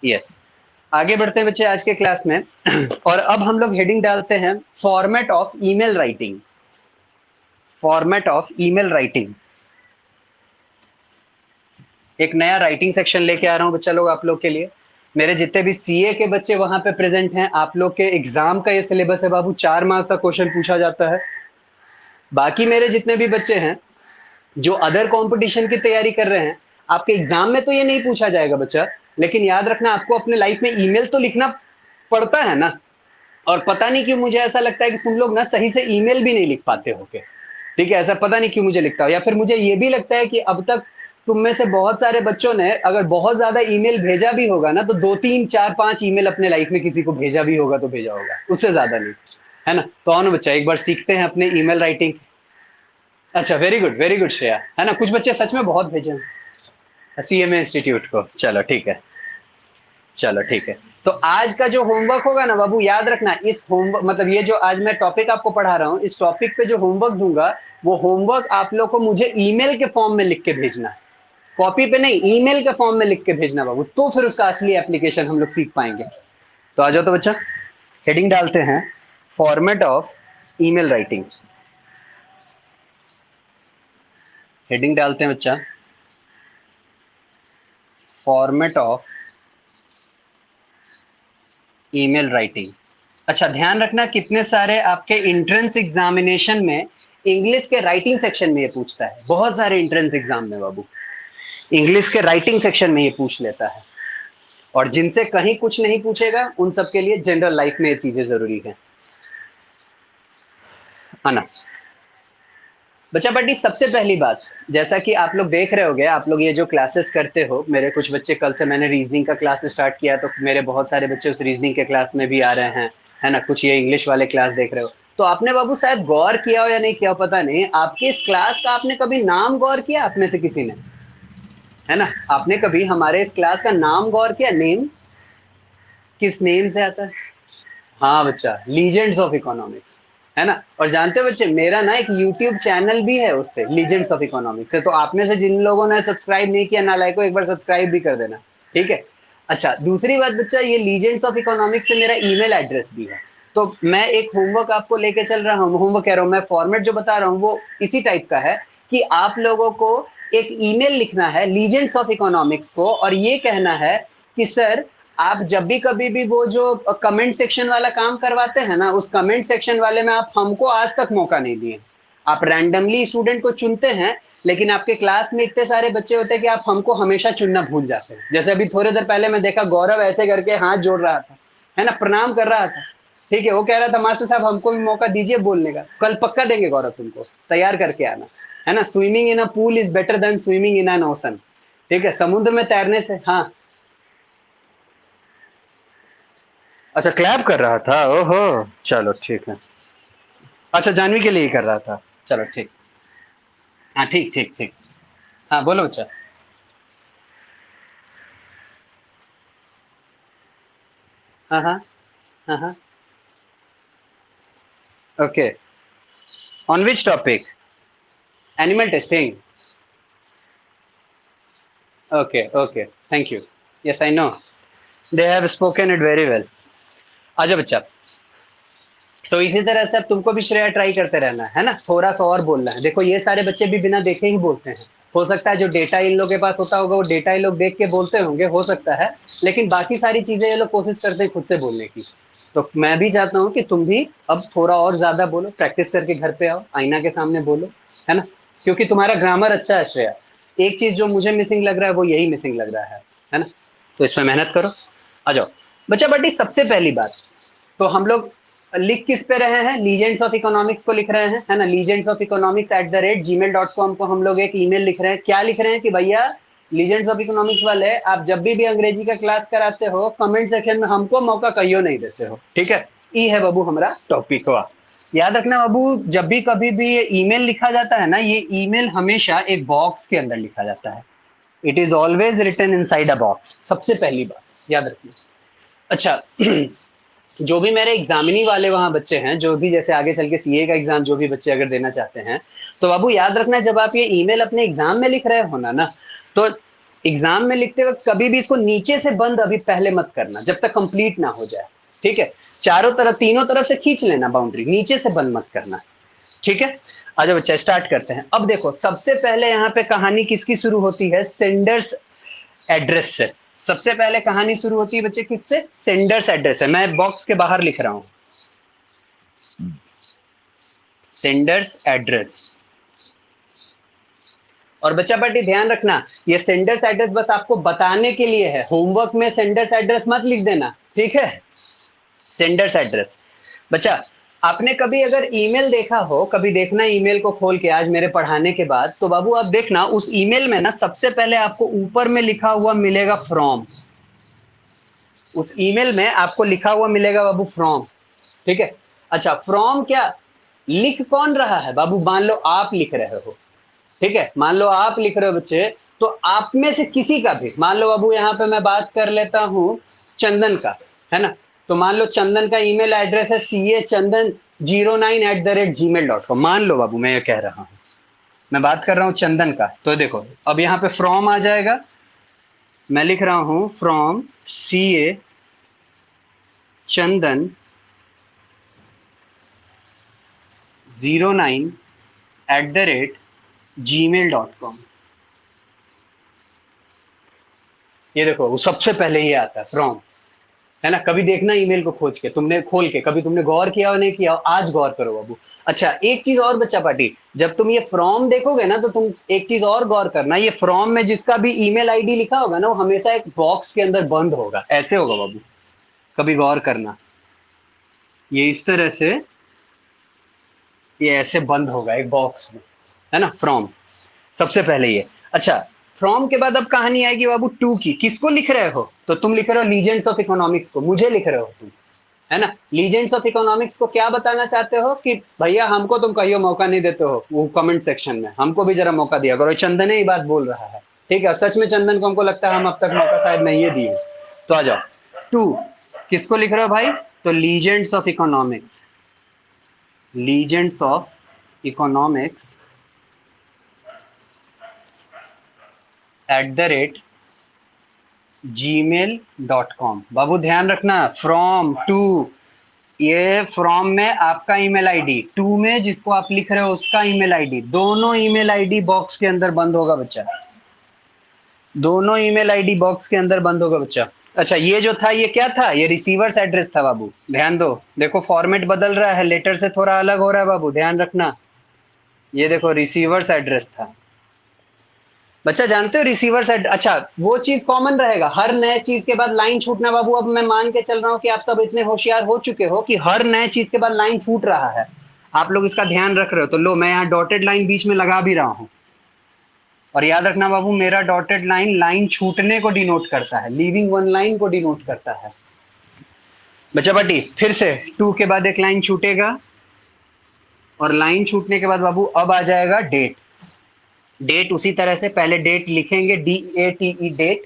Yes, आगे बढ़ते हैं बच्चे आज के क्लास में। और अब हम लोग हेडिंग डालते हैं format of email writing. Format of email writing, एक नया राइटिंग सेक्शन लेके आ रहा हूं बच्चा लोग आप लोग के लिए। मेरे जितने भी सीए के बच्चे वहां पे प्रेजेंट हैं, आप लोग के एग्जाम का ये सिलेबस है बाबू, 4 मार्क्स का क्वेश्चन पूछा जाता है। बाकी मेरे जितने भी बच्चे हैं जो अदर कंपटीशन की तैयारी कर रहे हैं, आपके एग्जाम में तो ये नहीं पूछा जाएगा बच्चा, लेकिन याद रखना आपको अपने लाइफ में ईमेल तो लिखना पड़ता है ना। और पता नहीं क्यों मुझे ऐसा लगता है कि तुम लोग ना सही से ईमेल भी नहीं लिख पाते हो के, ठीक है, ऐसा पता नहीं क्यों मुझे लिखता हो। या फिर मुझे ये भी लगता है कि अब तक तुम में से बहुत सारे बच्चों ने अगर बहुत ज्यादा ईमेल भेजा भी होगा ना, तो 2 3 4 5 ईमेल अपने लाइफ में किसी को भेजा भी होगा तो भेजा होगा, उससे ज्यादा नहीं, है ना। तो आओ ना बच्चा, एक बार सीखते हैं अपने ईमेल राइटिंग। अच्छा, वेरी गुड श्रेया, है ना। कुछ बच्चे सच में बहुत भेजे हैं सीएमए इंस्टीट्यूट को, चलो ठीक है, चलो ठीक है। तो आज का जो होमवर्क होगा ना बाबू, याद रखना, इस होमवर्क मतलब ये जो आज मैं टॉपिक आपको पढ़ा रहा हूं, इस टॉपिक पे जो होमवर्क दूंगा, वो होमवर्क आप लोग को मुझे ईमेल के फॉर्म में लिख के भेजना है। कॉपी पे नहीं, ईमेल के फॉर्म में लिख के भेजना बाबू, तो फिर उसका असली एप्लीकेशन हम लोग सीख पाएंगे। तो आ जाओ तो बच्चा, हेडिंग डालते हैं format of email writing. Heading डालते हैं बच्चा फॉर्मेट ऑफ ईमेल राइटिंग। अच्छा, ध्यान रखना, कितने सारे आपके इंट्रेंस एग्जामिनेशन में इंग्लिश के राइटिंग सेक्शन में ये पूछता है, बहुत सारे इंट्रेंस एग्जाम में बाबू इंग्लिश के राइटिंग सेक्शन में ये पूछ लेता है। और जिनसे कहीं कुछ नहीं पूछेगा उन सबके लिए जनरल लाइफ में ये चीजें जरूरी है ना बच्चा। बट सबसे पहली बात, जैसा कि आप लोग देख रहे होगे, आप लोग ये जो क्लासेस करते हो, मेरे कुछ बच्चे, कल से मैंने रीजनिंग का क्लास स्टार्ट किया, तो मेरे बहुत सारे बच्चे उस रीजनिंग के क्लास में भी आ रहे हैं, है ना। कुछ ये इंग्लिश वाले क्लास देख रहे हो, तो आपने बाबू शायद गौर किया हो या नहीं किया हो पता नहीं, आपके इस क्लास का आपने कभी नाम गौर किया आप में से किसी ने, है ना। आपने कभी हमारे इस क्लास का नाम गौर किया? नेम, किस नेम से आता है? हाँ बच्चा, लीजेंड्स ऑफ इकोनॉमिक्स, है ना। और जानते हो बच्चे, मेरा ना एक यूट्यूब चैनल भी है उससे, लीजेंड्स ऑफ इकोनॉमिक्स से। तो आप में से जिन लोगों ने सब्सक्राइब नहीं किया, नालायकों, एक बार सब्सक्राइब भी कर देना, ठीक है। अच्छा, दूसरी बात बच्चा, ये लीजेंड्स ऑफ इकोनॉमिक्स से मेरा ईमेल एड्रेस भी है। तो मैं एक होमवर्क आपको लेके चल रहा हूँ, होमवर्क कह रहा हूँ मैं, फॉर्मेट जो बता रहा हूँ वो इसी टाइप का है कि आप लोगों को एक ईमेल लिखना है लीजेंड्स ऑफ इकोनॉमिक्स को, और ये कहना है कि सर, आप जब भी कभी भी वो जो कमेंट सेक्शन वाला काम करवाते हैं ना, उस कमेंट सेक्शन वाले में आप हमको आज तक मौका नहीं दिए। आप रैंडमली स्टूडेंट को चुनते हैं, लेकिन आपके क्लास में इतने सारे बच्चे होते हैं कि आप हमको हमेशा चुनना भूल जाते हैं। जैसे अभी थोड़ी देर पहले मैं देखा, गौरव ऐसे करके हाथ जोड़ रहा था, है ना, प्रणाम कर रहा था, ठीक है। वो कह रहा था मास्टर साहब हमको भी मौका दीजिए बोलने का, कल पक्का देंगे गौरव, तुमको तैयार करके आना, है ना। Swimming in a pool is better than swimming in an ocean, ठीक है, समुद्र में तैरने से। हाँ, अच्छा, क्लैप कर रहा था, ओहो, चलो ठीक है। अच्छा, जानवी के लिए ही कर रहा था, चलो ठीक। हाँ, ठीक ठीक ठीक। हाँ, बोलो बच्चा। हाँ हाँ हाँ हाँ। Okay, on which topic? Animal testing. Okay okay, thank you. Yes, I know, they have spoken it very well. आजा बच्चा, तो इसी तरह से अब तुमको भी श्रेया ट्राई करते रहना है ना, थोड़ा सा और बोलना है। देखो, ये सारे बच्चे भी बिना देखे ही बोलते हैं। हो सकता है जो डेटा इन लोग के पास होता होगा, वो डेटा इन लोग देख के बोलते होंगे, हो सकता है। लेकिन बाकी सारी चीजें ये लोग कोशिश करते हैं खुद से बोलने की। तो मैं भी चाहता हूँ कि तुम भी अब थोड़ा और ज्यादा बोलो, प्रैक्टिस करके घर पे आओ, आईना के सामने बोलो, है ना। क्योंकि तुम्हारा ग्रामर अच्छा है श्रेया। एक चीज जो मुझे मिसिंग लग रहा है वो यही मिसिंग लग रहा है ना। तो इसमें मेहनत करो। आ जाओ बच्चा। बटी सबसे पहली बात, तो हम लोग लिख किस पे रहे हैं? लीजेंड्स ऑफ इकोनॉमिक्स को लिख रहे हैं, है ना। लीजेंड्स ऑफ इकोनॉमिक्स @gmail.com को हम लोग एक ईमेल लिख रहे हैं। क्या लिख रहे हैं कि भैया, लीजेंड्स ऑफ इकोनॉमिक्स वाले, आप जब भी अंग्रेजी का क्लास कराते हो, कमेंट सेक्शन में हमको मौका कहियो नहीं देते हो, ठीक है। ई है बाबू हमारा टॉपिक हुआ। याद रखना बाबू, जब भी कभी भी ये ईमेल लिखा जाता है ना, ये ईमेल हमेशा एक बॉक्स के अंदर लिखा जाता है। It is always written inside a box, सबसे पहली बात याद रखना। अच्छा, जो भी मेरे एग्जामिनी वाले वहां बच्चे हैं, जो भी जैसे आगे चल के सीए का एग्जाम जो भी बच्चे अगर देना चाहते हैं, तो बाबू याद रखना, जब आप ये ईमेल अपने एग्जाम में लिख रहे हो ना, तो एग्जाम में लिखते वक्त कभी भी इसको नीचे से बंद अभी पहले मत करना जब तक कंप्लीट ना हो जाए, ठीक है। चारों तरफ तीनों तरफ से खींच लेना बाउंड्री, नीचे से बंद मत करना, ठीक है। आजा बच्चा स्टार्ट करते हैं। अब देखो सबसे पहले यहाँ पे कहानी किसकी शुरू होती है, सेंडर्स एड्रेस से। सबसे पहले कहानी शुरू होती है बच्चे किससे, सेंडर्स एड्रेस है। मैं बॉक्स के बाहर लिख रहा हूं सेंडर्स एड्रेस। और बच्चा पार्टी ध्यान रखना, ये सेंडर्स एड्रेस बस आपको बताने के लिए है, होमवर्क में सेंडर्स एड्रेस मत लिख देना, ठीक है। Sender's address. बच्चा आपने कभी अगर ईमेल देखा हो, कभी देखना ईमेल को खोल के आज मेरे पढ़ाने के बाद, तो बाबू आप देखना उस ईमेल में ना सबसे पहले आपको ऊपर में लिखा हुआ मिलेगा फ्रॉम। उस ईमेल में आपको लिखा हुआ मिलेगा बाबू फ्रॉम, ठीक है। अच्छा फ्रॉम क्या लिख कौन रहा है बाबू, मान लो आप लिख रहे हो, ठीक है। मान लो आप लिख रहे हो बच्चे, तो आप में से किसी का भी, मान लो बाबू यहाँ पे मैं बात कर लेता हूं चंदन का, है ना। तो मान लो चंदन का ईमेल एड्रेस है CA chandan09@gmail.com। मान लो बाबू मैं ये कह रहा हूं, मैं बात कर रहा हूं चंदन का। तो देखो अब यहाँ पे फ्रॉम आ जाएगा, मैं लिख रहा हूं फ्रॉम CA chandan09@gmail.com। ये देखो वो सबसे पहले ये आता है फ्रॉम, है ना। कभी देखना ईमेल को खोज के, तुमने खोल के कभी तुमने गौर किया और नहीं किया, आज गौर करो बाबू। अच्छा एक चीज और बच्चा पार्टी, जब तुम ये फ्रॉम देखोगे ना तो तुम एक चीज और गौर करना, ये फ्रॉम में जिसका भी ईमेल आईडी लिखा होगा ना वो हमेशा एक बॉक्स के अंदर बंद होगा, ऐसे होगा बाबू, कभी गौर करना। ये इस तरह से, ये ऐसे बंद होगा एक बॉक्स में, है ना फ्रॉम, सबसे पहले ये। अच्छा फ्रॉम के बाद अब कहानी आएगी बाबू टू की। किसको लिख रहे हो, तो तुम लिख रहे हो लीजेंड्स ऑफ इकोनॉमिक्स को, मुझे लिख रहे हो तुम, है ना। लीजेंड्स ऑफ इकोनॉमिक्स को क्या बताना चाहते हो कि भैया हमको तुम कहियो मौका नहीं देते हो वो कमेंट सेक्शन में, हमको भी जरा मौका दिया करो। चंदन ही बात बोल रहा है, ठीक है। सच में चंदन को हमको लगता है हम अब तक मौका शायद नहीं है दिए। तो आ जाओ टू, किसको लिख रहे हो भाई, तो legends of economics, legends of economics @gmail.com। बाबू ध्यान रखना फ्रॉम टू, ये फ्रॉम में आपका ईमेल आईडी, टू में जिसको आप लिख रहे हो उसका ईमेल आईडी, दोनों ईमेल आईडी बॉक्स के अंदर बंद होगा बच्चा, दोनों ईमेल आईडी बॉक्स के अंदर बंद होगा बच्चा। अच्छा ये जो था ये क्या था, ये रिसीवर्स एड्रेस था बाबू, ध्यान दो। देखो फॉर्मेट बदल रहा है, लेटर से थोड़ा अलग हो रहा है बाबू, ध्यान रखना। ये देखो रिसीवर्स एड्रेस था बच्चा, जानते हो रिसीवर्स एड। अच्छा वो चीज कॉमन रहेगा, हर नए चीज के बाद लाइन छूटना बाबू। अब मैं मान के चल रहा हूँ कि आप सब इतने होशियार हो चुके हो कि हर नए चीज के बाद लाइन छूट रहा है, आप लोग इसका ध्यान रख रहे हो। तो लो मैं यहाँ डॉटेड लाइन बीच में लगा भी रहा हूँ, और याद रखना बाबू मेरा डॉटेड लाइन लाइन छूटने को डिनोट करता है, लीविंग वन लाइन को डिनोट करता है। बच्चा पार्टी फिर से टू के बाद एक लाइन छूटेगा, और लाइन छूटने के बाद बाबू अब आ जाएगा डेट। डेट उसी तरह से पहले डेट लिखेंगे, DATE डेट।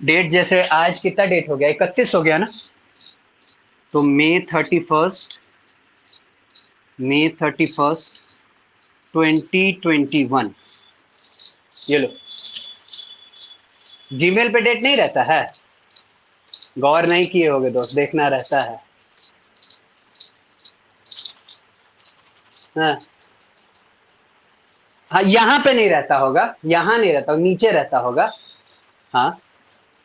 डेट जैसे आज कितना डेट हो गया, 31 हो गया ना, तो May 31st 2021। ये लो, जीमेल पे डेट नहीं रहता है, गौर नहीं किए होगे दोस्त, देखना रहता है। हाँ हाँ यहाँ पे नहीं रहता होगा, यहाँ नहीं रहता, नीचे रहता होगा। हाँ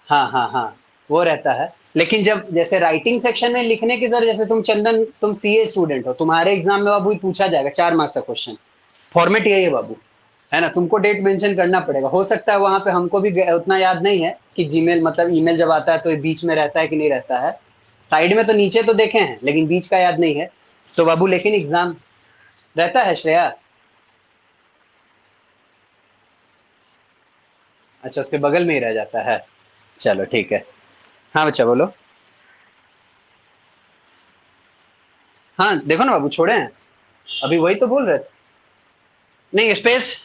हाँ हाँ हाँ वो रहता है। लेकिन जब जैसे राइटिंग सेक्शन में लिखने की जरूरत, जैसे तुम चंदन तुम CA स्टूडेंट हो, तुम्हारे एग्जाम में बाबू पूछा जाएगा 4 मार्क्स का क्वेश्चन, फॉर्मेट यही है बाबू, है ना। तुमको डेट मेंशन करना पड़ेगा। हो सकता है वहां पे हमको भी उतना याद नहीं है कि जीमेल मतलब ईमेल जब आता है तो बीच में रहता है कि नहीं रहता है। साइड में तो नीचे तो देखे हैं लेकिन बीच का याद नहीं है। तो बाबू लेकिन एग्जाम रहता है श्रेया। अच्छा उसके बगल में ही रह जाता है, चलो ठीक है। हाँ बच्चा बोलो। हाँ देखो ना बाबू छोड़े हैं, अभी वही तो बोल रहे थे। नहीं स्पेस,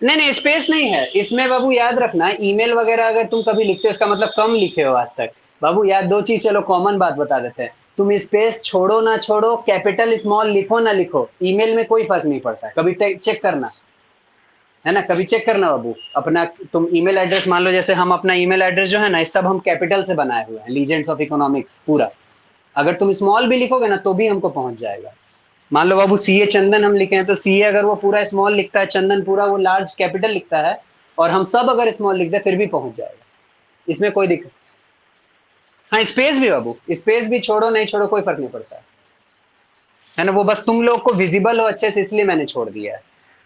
नहीं नहीं स्पेस नहीं है इसमें बाबू, याद रखना ईमेल वगैरह अगर तुम कभी लिखते हो इसका मतलब कम लिखे हो आज तक। बाबू यार दो चीज चलो कॉमन बात बता देते हैं, तुम स्पेस छोड़ो ना छोड़ो, कैपिटल स्मॉल लिखो ना लिखो, ईमेल में कोई फर्क नहीं पड़ता। कभी चेक करना, है ना, कभी चेक करना बाबू अपना। तुम ईमेल एड्रेस मान लो, जैसे हम अपना ईमेल एड्रेस जो है ना, इस सब हम कैपिटल से बनाए हुए हैं, लीजेंड्स ऑफ इकोनॉमिक्स पूरा। अगर तुम स्मॉल भी लिखोगे ना तो भी हमको पहुंच जाएगा। मान लो बाबू सीए चंदन हम लिखे हैं, तो सीए अगर वो पूरा स्मॉल लिखता है, चंदन पूरा वो लार्ज कैपिटल लिखता है, और हम सब अगर स्मॉल लिखते हैं, फिर भी पहुंच जाएगा, इसमें कोई दिक्कत। हाँ स्पेस भी बाबू, स्पेस भी छोड़ो नहीं छोड़ो कोई फर्क नहीं पड़ता, है ना। वो बस तुम लोग को विजिबल हो अच्छे से, इसलिए मैंने छोड़ दिया है।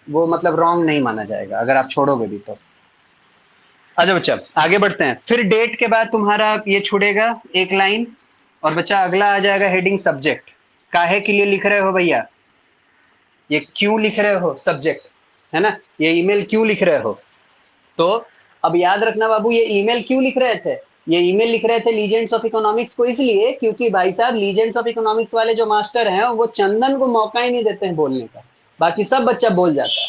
वो मतलब रॉन्ग नहीं माना जाएगा अगर आप छोड़ोगे भी तो। अच्छा बच्चा आगे बढ़ते हैं। फिर डेट के बाद तुम्हारा ये छुड़ेगा एक लाइन, और बच्चा अगला आ जाएगा हेडिंग सब्जेक्ट। काहे के लिए लिख रहे हो भैया, ये क्यों लिख रहे हो सब्जेक्ट, है ना, ये ईमेल क्यों लिख रहे हो। तो अब याद रखना बाबू, ये ईमेल क्यों लिख रहे थे, ये ईमेल लिख रहे थे लीजेंड्स ऑफ इकोनॉमिक्स को, इसलिए क्योंकि भाई साहब लीजेंड्स ऑफ इकोनॉमिक्स वाले जो मास्टर हैं वो चंदन को मौका ही नहीं देते हैं बोलने का, बाकी सब बच्चा बोल जाता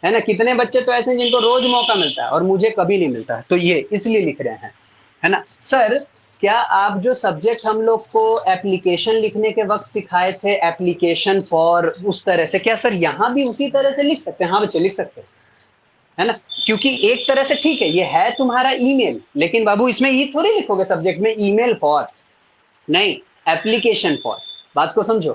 है ना। कितने बच्चे तो ऐसे हैं जिनको रोज मौका मिलता है और मुझे कभी नहीं मिलता है, तो ये इसलिए लिख रहे हैं, है ना। सर क्या आप जो सब्जेक्ट हम लोग को एप्लीकेशन लिखने के वक्त सिखाए थे, एप्लीकेशन फॉर, उस तरह से क्या सर यहाँ भी उसी तरह से लिख सकते हैं। हाँ बच्चे लिख सकते हैं, है ना, क्योंकि एक तरह से ठीक है ये है तुम्हारा ईमेल, लेकिन बाबू इसमें ये थोड़ी लिखोगे सब्जेक्ट में ईमेल फॉर, नहीं, एप्लीकेशन फॉर। बात को समझो,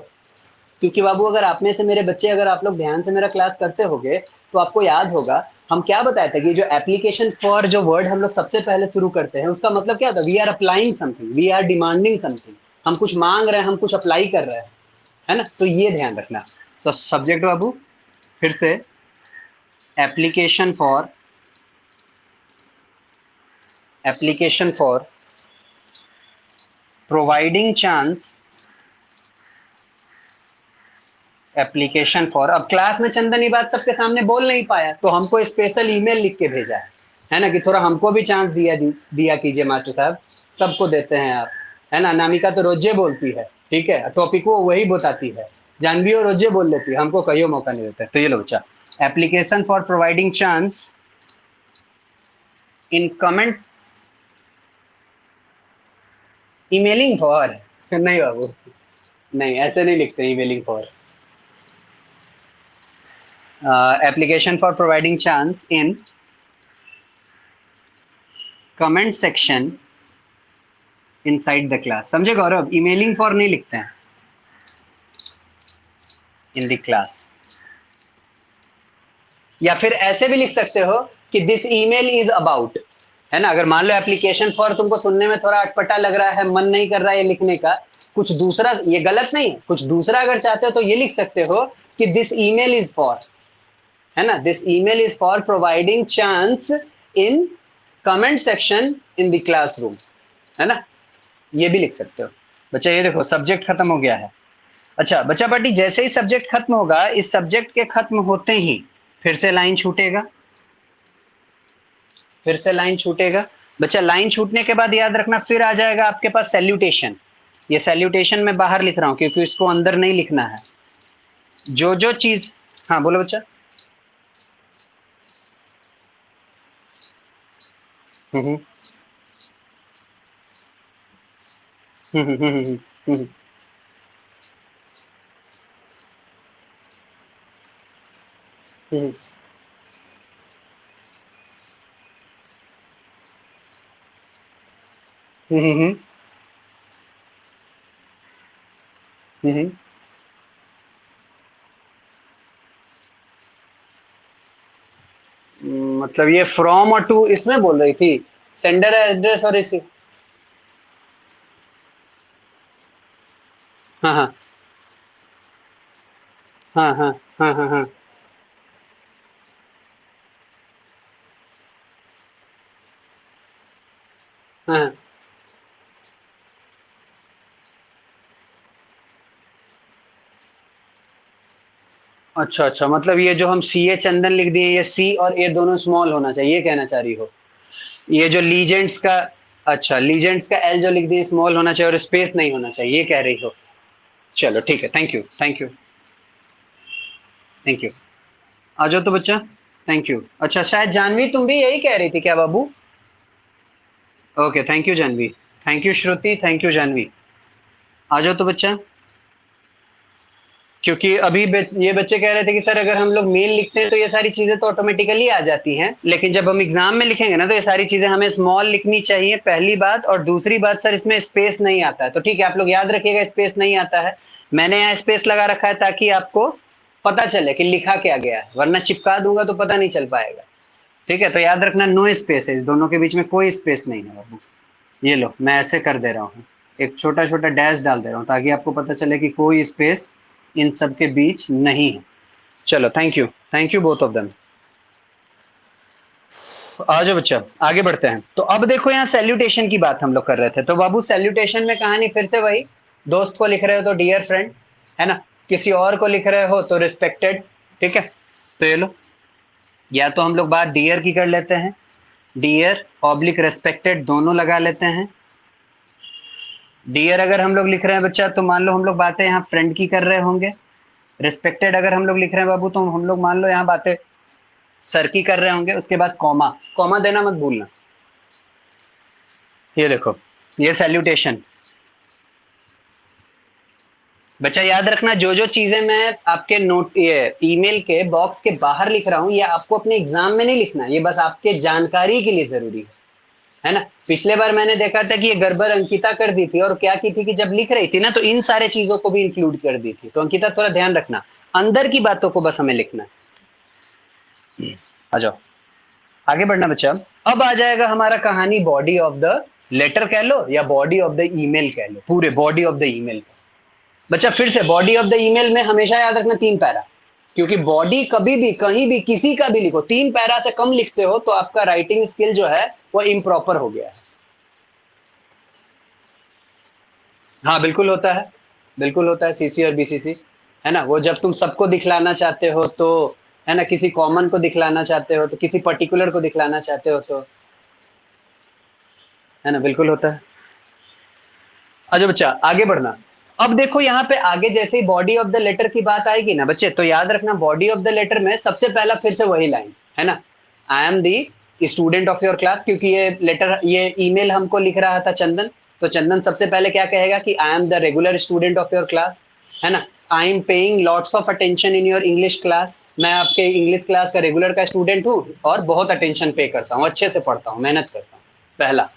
क्योंकि बाबू अगर आप में से मेरे बच्चे, अगर आप लोग ध्यान से मेरा क्लास करते होगे तो आपको याद होगा हम क्या बताए थे कि जो एप्लीकेशन फॉर जो वर्ड हम लोग सबसे पहले शुरू करते हैं, उसका मतलब क्या होता है, we are applying something, we are demanding something, हम कुछ मांग रहे हैं, हम कुछ अप्लाई कर रहे हैं, है ना। तो ये ध्यान रखना। तो सब्जेक्ट बाबू फिर से application for, application for providing chance, application for. अब क्लास में चंदन ये बात सबके सामने बोल नहीं पाया, तो हमको स्पेशल ईमेल लिख के भेजा है ना, कि थोड़ा हमको भी चांस दिया कीजिए मास्टर साहब, सबको देते हैं आप, है ना। अनामिका तो रोजे बोलती है, ठीक है, टॉपिक वो वही बताती है, जानवी और रोजे बोल लेती है, हमको कहियो मौका नहीं देता। तो ये लो बच्चा, application for providing chance in comment, emailing for, नहीं बाबू, नहीं ऐसे नहीं लिखते emailing for. Application for providing chance in comment section inside the class. समझे गौरव, ईमेलिंग फॉर नहीं लिखते हैं इन द क्लास। या फिर ऐसे भी लिख सकते हो कि दिस ईमेल इज अबाउट, है ना। अगर मान लो एप्लीकेशन फॉर तुमको सुनने में थोड़ा अटपटा लग रहा है, मन नहीं कर रहा है ये लिखने का, कुछ दूसरा, ये गलत नहीं है, कुछ दूसरा अगर चाहते हो तो ये लिख सकते हो कि दिस ईमेल इज फॉर, है ना, this email is for providing chance in comment section in the classroom, है ना, ये भी लिख सकते हो। बच्चा ये देखो सब्जेक्ट खत्म हो गया है। अच्छा बच्चा पार्टी, जैसे ही सब्जेक्ट खत्म होगा, इस सब्जेक्ट के खत्म होते ही फिर से लाइन छूटेगा, फिर से लाइन छूटेगा। बच्चा लाइन छूटने के बाद याद रखना फिर आ जाएगा आपके पास सैल्यूटेशन। ये सैल्यूटेशन मैं बाहर लिख रहा हूं क्योंकि इसको अंदर नहीं लिखना है। जो जो चीज, हाँ बोलो बच्चा। हम्म हम्म हम्म हम्म हम्म हम्म हम्म हम्म हम्म मतलब ये फ्रॉम और टू इसमें बोल रही थी, सेंडर एड्रेस और रिसीव। हाँ हाँ हाँ हाँ हाँ हाँ हाँ हाँ। अच्छा अच्छा, मतलब ये जो हम सी ए चंदन लिख दिए, ये सी और ए दोनों स्मॉल होना चाहिए, ये कहना चाह रही हो। ये जो लीजेंड्स का, अच्छा लीजेंड्स का एल जो लिख दिए स्मॉल होना चाहिए और स्पेस नहीं होना चाहिए, ये कह रही हो। चलो ठीक है, thank you thank you thank you. आ जाओ तो बच्चा, थैंक यू। अच्छा शायद जानवी तुम भी यही कह रही थी क्या बाबू। Okay thank you Janhvi, thank you Shruti, thank you Janhvi. आ जाओ तो बच्चा, क्योंकि अभी ये बच्चे कह रहे थे कि सर अगर हम लोग मेल लिखते हैं तो ये सारी चीजें तो ऑटोमेटिकली आ जाती हैं, लेकिन जब हम एग्जाम में लिखेंगे ना तो ये सारी चीजें हमें स्मॉल लिखनी चाहिए, पहली बात। और दूसरी बात सर, इसमें स्पेस नहीं आता है, तो ठीक है आप लोग याद रखिएगा स्पेस नहीं आता है। मैंने यहाँ स्पेस लगा रखा है ताकि आपको पता चले कि लिखा क्या गया है, वरना चिपका दूंगा तो पता नहीं चल पाएगा। ठीक है, तो याद रखना नो स्पेस है, इस दोनों के बीच में कोई स्पेस नहीं है बाबू। ये लो मैं ऐसे कर दे रहा हूँ, एक छोटा छोटा डैश डाल दे रहा हूँ ताकि आपको पता चले कि कोई स्पेस इन सब के बीच नहीं है। चलो thank you both of them. आ जाओ बच्चा, आगे बढ़ते हैं। तो अब देखो यहाँ सैल्यूटेशन की बात हम लोग कर रहे थे, तो बाबू सैल्यूटेशन में कहानी फिर से वही, दोस्त को लिख रहे हो तो डियर फ्रेंड, है ना, किसी और को लिख रहे हो तो रिस्पेक्टेड। ठीक है, तो ये लो, या तो हम लोग बात डियर की कर लेते हैं, डियर ऑब्लिक रेस्पेक्टेड दोनों लगा लेते हैं। डियर अगर हम लोग लिख रहे हैं बच्चा तो मान लो हम लोग बातें यहाँ फ्रेंड की कर रहे होंगे। रिस्पेक्टेड अगर हम लोग लिख रहे हैं बाबू तो हम लोग मान लो यहाँ बातें सर की कर रहे होंगे। उसके बाद कॉमा, कॉमा देना मत भूलना। ये देखो, ये सैल्यूटेशन। बच्चा याद रखना, जो जो चीजें मैं आपके नोट ये ईमेल के बॉक्स के बाहर लिख रहा हूँ, ये आपको अपने एग्जाम में नहीं लिखना, ये बस आपके जानकारी के लिए जरूरी है ना। पिछले बार मैंने देखा था कि ये गड़बड़ अंकिता कर दी थी, और क्या की थी कि जब लिख रही थी ना तो इन सारे चीजों को भी इंक्लूड कर दी थी। तो अंकिता थोड़ा ध्यान रखना, अंदर की बातों को बस हमें लिखना है। आ जाओ, आगे बढ़ना बच्चा। अब आ जाएगा हमारा कहानी बॉडी ऑफ द लेटर कह लो या बॉडी ऑफ द ईमेल कह लो, पूरे बॉडी ऑफ द ईमेल। बच्चा फिर से बॉडी ऑफ द ईमेल में हमेशा याद रखना 3 पैरा, क्योंकि बॉडी कभी भी कहीं भी किसी का भी लिखो 3 पैरा से कम लिखते हो तो आपका राइटिंग स्किल जो है वो इम्प्रॉपर हो गया है। हाँ बिल्कुल होता है, बिल्कुल होता है, सीसी और बीसीसी, है ना। वो जब तुम सबको दिखलाना चाहते हो तो, है ना, किसी कॉमन को दिखलाना चाहते हो तो, किसी पर्टिकुलर को दिखलाना चाहते हो तो, है ना, बिल्कुल होता है। अच्छा बच्चा आगे बढ़ना। अब देखो यहाँ पे आगे जैसे ही बॉडी ऑफ द लेटर की बात आएगी ना बच्चे, तो याद रखना बॉडी ऑफ द लेटर में सबसे पहला फिर से वही लाइन, है ना, I am the student of your class, क्योंकि ये लेटर ये ईमेल हमको लिख रहा था चंदन। तो चंदन सबसे पहले क्या कहेगा कि I am the regular student of your class, है ना। I am paying lots of attention in your English class, मैं आपके इंग्लिश क्लास का रेगुलर का स्टूडेंट हूँ और बहुत अटेंशन पे करता हूँ, अच्छे से पढ़ता हूँ, मेहनत करता हूँ, पहला।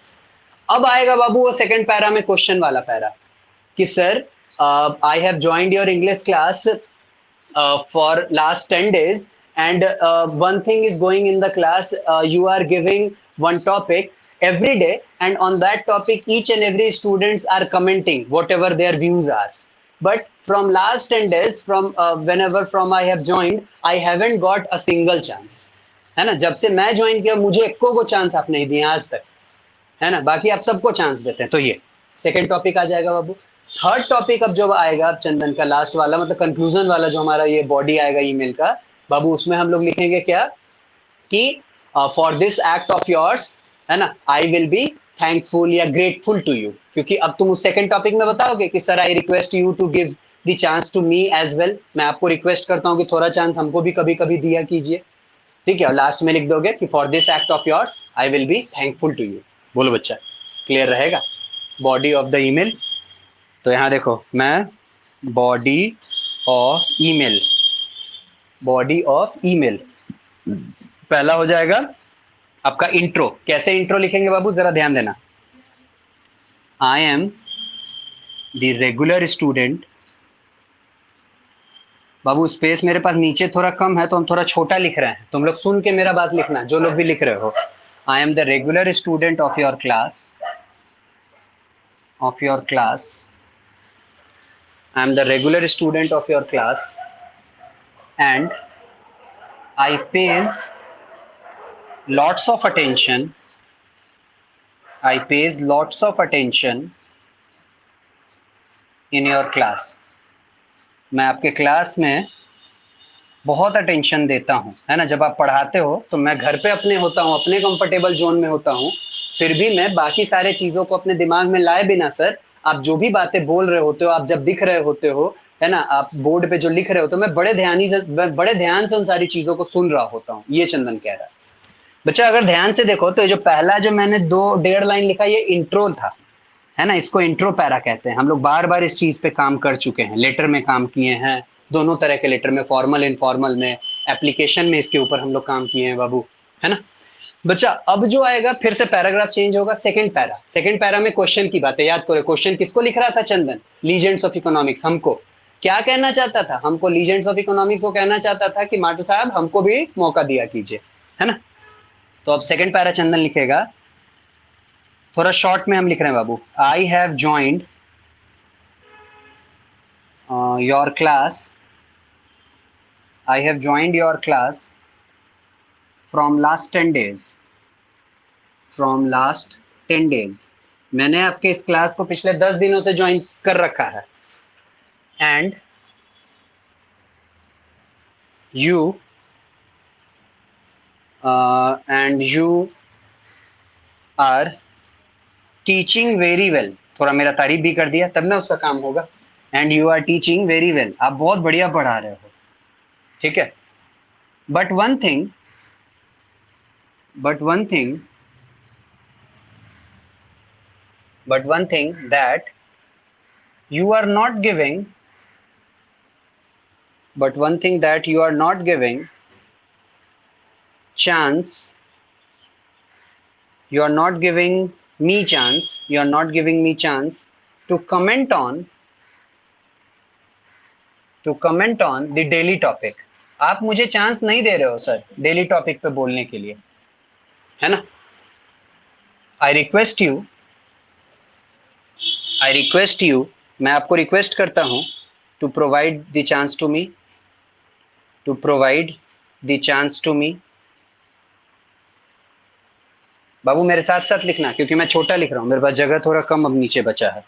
अब आएगा बाबू वो सेकंड पैरा में क्वेश्चन वाला पैरा, कि sir I have joined your English class for last 10 days and one thing is going in the class, you are giving one topic every day and on that topic each and every students are commenting whatever their views are, but from last 10 days from whenever from I have joined I haven't got a single chance, है ना। जब से मैं join किया मुझे एको को chance आप नहीं दिए आज तक, है ना, बाकी आप सबको चांस देते हैं। तो ये सेकंड टॉपिक आ जाएगा बाबू। थर्ड टॉपिक अब जो आएगा अब चंदन का लास्ट वाला, मतलब कंक्लूजन वाला जो हमारा ये बॉडी आएगा ईमेल का बाबू, उसमें हम लोग लिखेंगे क्या कि for this act of yours, है ना, आई विल बी थैंकफुल या ग्रेटफुल टू यू, क्योंकि अब तुम उस सेकंड टॉपिक में बताओगे कि sir I request you to give the chance to me as well, मैं आपको रिक्वेस्ट करता हूँ कि थोड़ा चांस हमको भी कभी कभी दिया कीजिए। ठीक है, और लास्ट में लिख दोगे कि for this act of yours I will be thankful to you. बोलो बच्चा, क्लियर रहेगा बॉडी ऑफ द ईमेल। तो यहां देखो मैं body of email, body of email पहला हो जाएगा आपका इंट्रो। कैसे इंट्रो लिखेंगे बाबू जरा ध्यान देना, I am the regular student, Babu space मेरे पास नीचे थोड़ा कम है तो हम थोड़ा छोटा लिख रहे हैं, तुम लोग सुन के मेरा बात लिखना जो लोग भी लिख रहे हो। I am the regular student of your class, of your class, I am the regular student of your class and I pays lots of attention, I pays lots of attention in your class, मैं आपके class में बहुत attention देता हूँ, है ना। जब आप पढ़ाते हो तो मैं घर पे अपने होता हूँ, अपने कंफर्टेबल जोन में होता हूँ, फिर भी मैं बाकी सारे चीजों को अपने दिमाग में लाए बिना सर आप जो भी बातें बोल रहे होते हो, आप जब दिख रहे होते हो, है ना, आप बोर्ड पे जो लिख रहे हो तो मैं बड़े ध्यान से उन सारी चीजों को सुन रहा होता हूँ, ये चंदन कह रहा है। बच्चा अगर ध्यान से देखो तो ये जो पहला जो मैंने 2.5 लाइन लिखा ये इंट्रो था, है ना, इसको इंट्रो पैरा कहते हैं। हम लोग बार बार इस चीज पे काम कर चुके हैं, लेटर में काम किए हैं, दोनों तरह के लेटर में, फॉर्मल इनफॉर्मल में, एप्लीकेशन में इसके ऊपर हम लोग काम किए हैं बाबू, है ना बच्चा। अब जो आएगा फिर से पैराग्राफ चेंज होगा, सेकंड पैरा। सेकंड पैरा में क्वेश्चन की बातें याद करो। क्वेश्चन किसको लिख रहा था चंदन? Legends of economics. हमको क्या कहना चाहता था? हमको लीजेंड्स ऑफ इकोनॉमिक्स को कहना चाहता था कि माटो साहब हमको भी मौका दिया कीजिए, है ना। तो अब सेकंड पैरा चंदन लिखेगा, थोड़ा शॉर्ट में हम लिख रहे हैं बाबू। I have joined your class, I have joined your class from last 10 days, from last 10 days। मैंने आपके इस क्लास को पिछले 10 दिनों से ज्वाइन कर रखा है। And you are teaching very well. थोड़ा मेरा तारीफ भी कर दिया तब ना उसका काम होगा। And you are teaching very well, आप बहुत बढ़िया पढ़ा रहे हो, ठीक है। But one thing, but one thing, but one thing that you are not giving, but one thing that you are not giving chance, you are not giving me chance, you are not giving me chance to comment on, to comment on the daily topic। आप मुझे chance नहीं दे रहे हो sir daily topic पे बोलने के लिए, है ना। I request you, I request you, मैं आपको रिक्वेस्ट करता हूं, to provide the chance to me, to provide the chance to me. बाबू मेरे साथ साथ लिखना क्योंकि मैं छोटा लिख रहा हूं, मेरे पास जगह थोड़ा कम अब नीचे बचा है।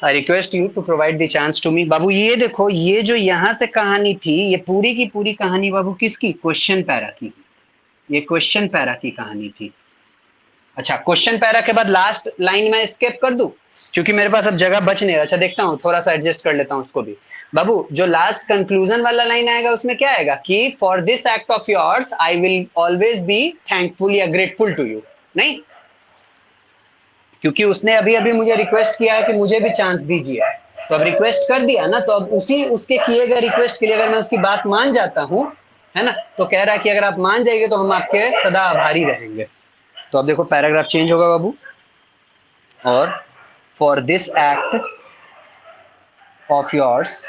I request you to provide the chance to me. बाबू ये देखो, ये जो यहां से कहानी थी, ये पूरी की पूरी कहानी बाबू किसकी? क्वेश्चन पैरा की। ये क्वेश्चन पैरा की कहानी थी। अच्छा, क्वेश्चन पैरा के बाद लास्ट लाइन में स्किप कर दूं क्योंकि मेरे पास अब जगह बच नहीं रहा। अच्छा देखता हूँ, थोड़ा सा एडजस्ट कर लेता हूँ उसको भी। बाबू जो लास्ट कंक्लूजन वाला लाइन आएगा उसमें क्या आएगा कि for this act of yours I will always be thankful या ग्रेटफुल टू यू। नहीं, क्योंकि उसने अभी अभी मुझे रिक्वेस्ट किया है कि मुझे भी चांस दीजिए, तो अब रिक्वेस्ट कर दिया ना, तो अब उसी उसके किए गए रिक्वेस्ट के लिए अगर मैं उसकी बात मान जाता हूं, है ना, तो कह रहा है कि अगर आप मान जाएंगे तो हम आपके सदा आभारी रहेंगे। तो अब देखो पैराग्राफ चेंज होगा बाबू, और for this act of yours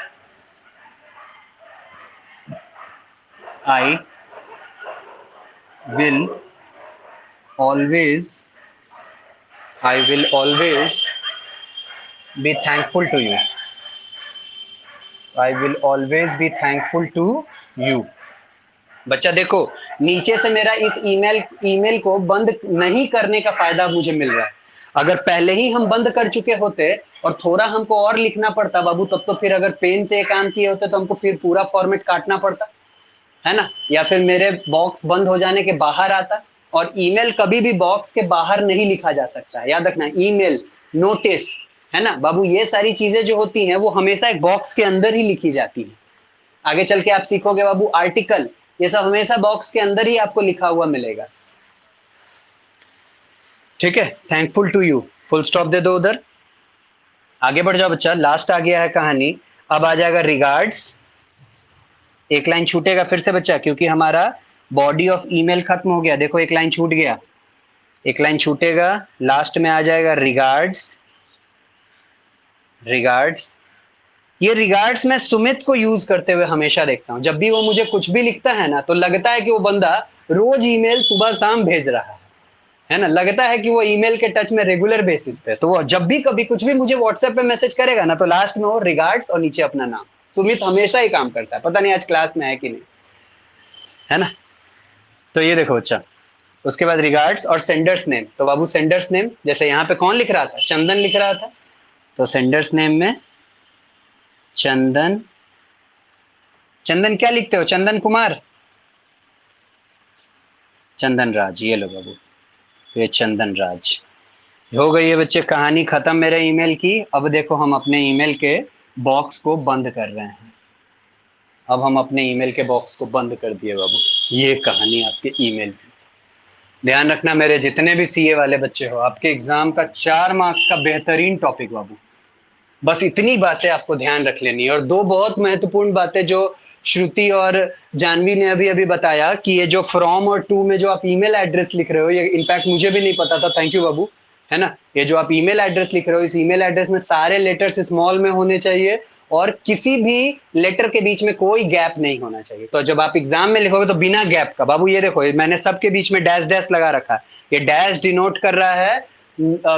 I will always, I will always be thankful to you, I will always be thankful to you. बच्चा देखो, नीचे से मेरा इस ईमेल को बंद नहीं करने का फायदा मुझे मिल रहा है। अगर पहले ही हम बंद कर चुके होते और थोड़ा हमको और लिखना पड़ता बाबू, तब तो फिर अगर पेन से काम किए होते तो हमको फिर पूरा फॉर्मेट काटना पड़ता, है ना, या फिर मेरे बॉक्स बंद हो जाने के बाहर आता। और ईमेल कभी भी बॉक्स के बाहर नहीं लिखा जा सकता है, याद रखना। ईमेल, नोटिस, है ना बाबू, ये सारी चीजें जो होती हैं वो हमेशा एक बॉक्स के अंदर ही लिखी जाती है। आगे चल के आप सीखोगे बाबू, आर्टिकल, ये सब हमेशा बॉक्स के अंदर ही आपको लिखा हुआ मिलेगा, ठीक है। Thankful to you, full stop दे दो उधर। आगे बढ़ जाओ बच्चा, लास्ट आ गया है कहानी। अब आ जाएगा रिगार्ड्स। एक लाइन छूटेगा फिर से बच्चा, क्योंकि हमारा बॉडी ऑफ ईमेल खत्म हो गया। देखो एक लाइन छूट गया, एक लाइन छूटेगा, लास्ट में आ जाएगा रिगार्ड्स। रिगार्ड्स, ये रिगार्ड्स मैं सुमित को यूज करते हुए हमेशा देखता हूं। जब भी वो मुझे कुछ भी लिखता है ना, तो लगता है कि वो बंदा रोज ईमेल सुबह शाम भेज रहा है ना, लगता है कि वो ईमेल के टच में रेगुलर बेसिस पे। तो वो जब भी कभी कुछ भी मुझे व्हाट्सएप पे मैसेज करेगा ना, तो लास्ट में वो रिगार्ड्स और नीचे अपना नाम। सुमित हमेशा ही काम करता है, पता नहीं आज क्लास में है कि नहीं, है ना। तो ये देखो बच्चा, उसके बाद रिगार्ड्स और सेंडर्स नेम। तो बाबू सेंडर्स नेम, जैसे यहाँ पे कौन लिख रहा था? चंदन लिख रहा था, तो सेंडर्स नेम में चंदन। चंदन क्या लिखते हो? चंदन कुमार, चंदन राज। ये लो बाबू, ये चंदन राज। हो गई है बच्चे कहानी खत्म मेरे ईमेल की। अब देखो हम अपने ईमेल के बॉक्स को बंद कर रहे हैं। अब हम अपने ईमेल के बॉक्स को बंद कर दिए बाबू। ये कहानी आपके ईमेल की। ध्यान रखना मेरे जितने भी सीए वाले बच्चे हो, आपके एग्जाम का 4 मार्क्स का बेहतरीन टॉपिक बाबू, बस इतनी बातें आपको ध्यान रख लेनी है। और दो बहुत महत्वपूर्ण बातें जो श्रुति और जानवी ने अभी अभी बताया कि ये जो फ्रॉम और टू में जो आप ईमेल एड्रेस लिख रहे हो, ये इनफैक्ट मुझे भी नहीं पता था, थैंक यू बाबू, है ना। ये जो आप ईमेल एड्रेस लिख रहे हो, इस ईमेल एड्रेस में सारे लेटर्स स्मॉल में होने चाहिए और किसी भी लेटर के बीच में कोई गैप नहीं होना चाहिए। तो जब आप एग्जाम में लिखोगे तो बिना गैप का, बाबू ये देखो मैंने सबके बीच में डैश डैश लगा रखा है, ये डैश डिनोट कर रहा है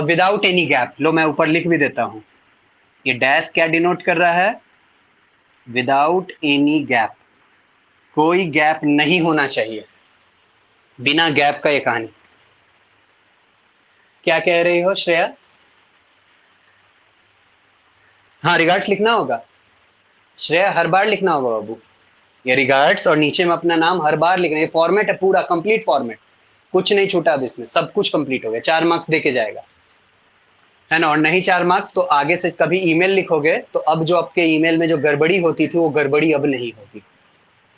विदाउट एनी गैप। लो मैं ऊपर लिख भी देता हूं, ये डैश क्या डिनोट कर रहा है, विदाउट एनी गैप, कोई गैप नहीं होना चाहिए, बिना गैप का ये कहानी। क्या कह रही हो श्रेया? हाँ रिगार्ड्स लिखना होगा श्रेया, हर बार लिखना होगा बाबू, ये रिगार्ड्स और नीचे में अपना नाम हर बार लिखना। ये फॉर्मेट है पूरा कंप्लीट फॉर्मेट, कुछ नहीं छूटा अब इसमें, सब कुछ कंप्लीट हो गया। 4 मार्क्स देके जाएगा, है ना। और नहीं 4 मार्क्स तो आगे से कभी ईमेल लिखोगे तो अब जो आपके ईमेल में जो गड़बड़ी होती थी वो गड़बड़ी अब नहीं होगी।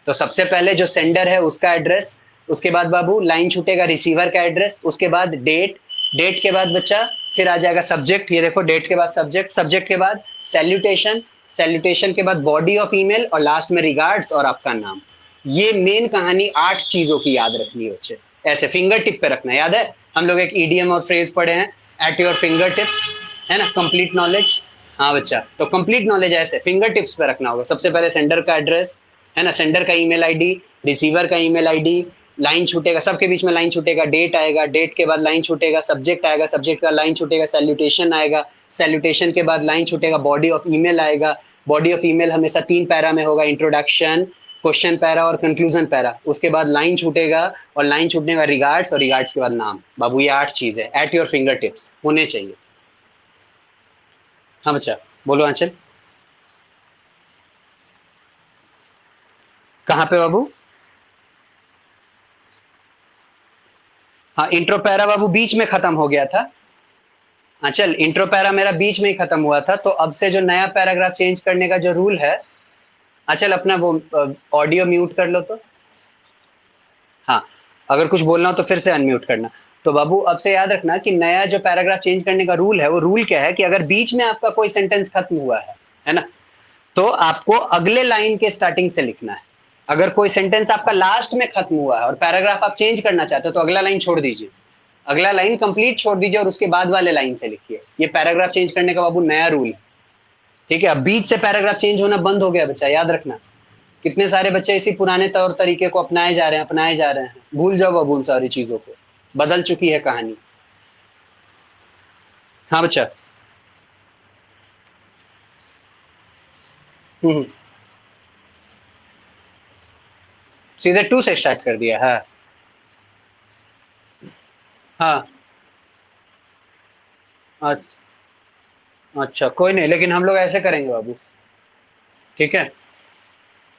तो सबसे पहले जो सेंडर है उसका एड्रेस, उसके बाद बाबू लाइन छूटेगा रिसीवर का एड्रेस, उसके बाद डेट, डेट के बाद बच्चा फिर आ जाएगा सब्जेक्ट, ये देखो डेट के बाद सब्जेक्ट, सब्जेक्ट के बाद सैल्यूटेशन, सैल्यूटेशन के बाद बॉडी ऑफ ईमेल और लास्ट में रिगार्ड्स और आपका नाम। ये मेन कहानी 8 चीजों की याद रखनी है बच्चे, ऐसे फिंगर टिप पे रखना। याद है हम लोग एक ईडीएम और फ्रेज पढ़े हैं, एट योर फिंगर टिप्स, है ना, कंप्लीट नॉलेज। हाँ बच्चा, तो कंप्लीट नॉलेज ऐसे फिंगर टिप्स पे रखना होगा। सबसे पहले सेंडर का एड्रेस, है ना, सेंडर का ईमेल आईडी, रिसीवर का ईमेल आईडी, लाइन छूटेगा सबके बीच में, लाइन छूटेगा, डेट आएगा, डेट के बाद लाइन छूटेगा, सब्जेक्ट आएगा, सब्जेक्ट का लाइन छूटेगा, सैल्यूटेशन आएगा, सैल्यूटेशन के बाद लाइन छूटेगा, बॉडी ऑफ ईमेल आएगा। बॉडी ऑफ ईमेल हमेशा 3 पैरा में होगा, इंट्रोडक्शन, क्वेश्चन पैरा और कंक्लूजन पैरा। उसके बाद लाइन छूटेगा और लाइन छूटने का रिगार्ड्स और रिगार्ड्स के बाद नाम। बाबू ये 8 चीज है, एट योर फिंगर टिप्स होने चाहिए। हाँ बच्चा बोलो आंचल। कहाँ पे बाबू? हाँ इंट्रो पैरा बाबू बीच में खत्म हो गया था। हाँ चल, इंट्रो पैरा मेरा बीच में ही खत्म हुआ था, तो अब से जो नया पैराग्राफ चेंज करने का जो रूल है, अचल अपना वो ऑडियो म्यूट कर लो तो। हाँ, अगर कुछ बोलना हो तो फिर से अनम्यूट करना। तो बाबू अब से याद रखना कि नया जो पैराग्राफ चेंज करने का रूल है, वो रूल क्या है कि अगर बीच में आपका कोई सेंटेंस खत्म हुआ है ना, तो आपको अगले लाइन के स्टार्टिंग से लिखना है। अगर कोई सेंटेंस आपका लास्ट में खत्म हुआ है और पैराग्राफ आप चेंज करना चाहते हो तो अगला लाइन छोड़ दीजिए, अगला लाइन कंप्लीट छोड़ दीजिए और उसके बाद वाले लाइन से लिखिए। ये पैराग्राफ चेंज करने का बाबू नया रूल है, ठीक है। अब बीच से पैराग्राफ चेंज होना बंद हो गया बच्चा, याद रखना। कितने सारे बच्चे इसी पुराने तौर तरीके को अपनाए जा रहे हैं, अपनाए जा रहे हैं। भूल जाओ बाबू उन सारी चीजों को, बदल चुकी है कहानी। हाँ बच्चा। हम्म, सीधे टू से स्टार्ट कर दिया है। हाँ अच्छा, अच्छा कोई नहीं, लेकिन हम लोग ऐसे करेंगे बाबू, ठीक है।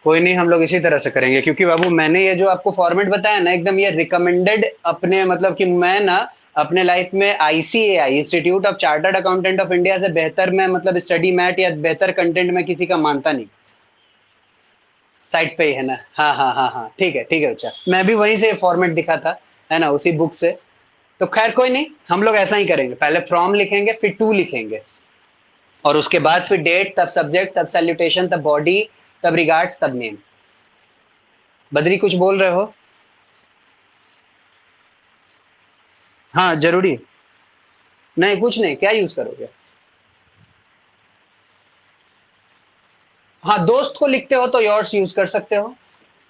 कोई नहीं, हम लोग इसी तरह से करेंगे, क्योंकि बाबू मैंने ये जो आपको फॉर्मेट बताया ना, एकदम ये रिकमेंडेड अपने, मतलब कि मैं ना अपने लाइफ में ICAI institute of chartered accountant of India से बेहतर मैं मतलब स्टडी मैट या बेहतर कंटेंट में किसी का मानता नहीं। साइट पे ही है ना, हाँ हाँ हाँ हाँ, ठीक है ठीक है। अच्छा मैं भी वहीं से फॉर्मेट दिखा था, है ना, उसी बुक से। तो खैर कोई नहीं, हम लोग ऐसा ही करेंगे, पहले फ्रॉम लिखेंगे फिर टू लिखेंगे और उसके बाद फिर डेट, तब सब्जेक्ट, तब सैल्यूटेशन, तब बॉडी, तब रिगार्ड्स, तब नेम। बद्री कुछ बोल रहे हो? हाँ जरूरी। नहीं कुछ नहीं, क्या यूज करोगे? हाँ दोस्त को लिखते हो तो योर्स यूज कर सकते हो।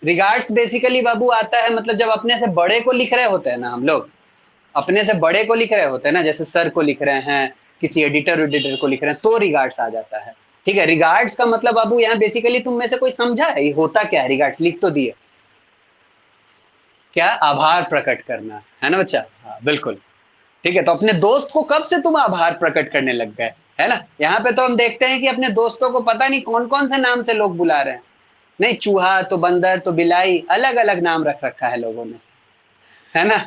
रिगार्ड्स बेसिकली बाबू आता है, मतलब जब अपने से बड़े को लिख रहे होते हैं ना हम लोग, अपने से बड़े को लिख रहे होते हैं ना, जैसे सर को लिख रहे हैं, किसी एडिटर एडिटर को लिख रहे हैं, तो रिगार्ड्स आ जाता है। ठीक है, रिगार्ड्स का मतलब बाबू यहाँ बेसिकली तुम में से कोई समझा है ये होता क्या है? रिगार्ड्स लिख तो दिए, क्या? आभार प्रकट करना, है ना बच्चा? हाँ बिल्कुल। ठीक है, तो अपने दोस्त को कब से तुम आभार प्रकट करने लग गए, है ना। यहाँ पे तो हम देखते हैं कि अपने दोस्तों को पता नहीं कौन कौन से नाम से लोग बुला रहे हैं। नहीं, चूहा तो बंदर तो बिलाई, अलग अलग नाम रख रखा है लोगों ने, है ना।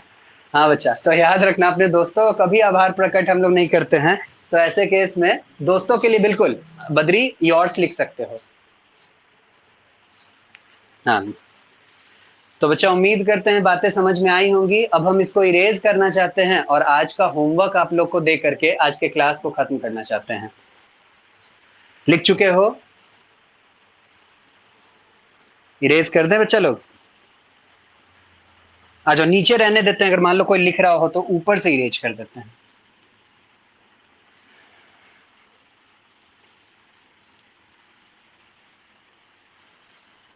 हाँ बच्चा, तो याद रखना अपने दोस्तों को कभी आभार प्रकट हम लोग नहीं करते हैं। तो ऐसे केस में दोस्तों के लिए बिल्कुल बद्री योर्स लिख सकते हो। हाँ, तो बच्चा उम्मीद करते हैं बातें समझ में आई होंगी। अब हम इसको इरेज करना चाहते हैं और आज का होमवर्क आप लोग को दे करके आज के क्लास को खत्म करना चाहते हैं। लिख चुके हो? इरेज कर दें बच्चा लोग? आ जाओ, नीचे रहने देते हैं। अगर मान लो कोई लिख रहा हो तो ऊपर से इरेज कर देते हैं।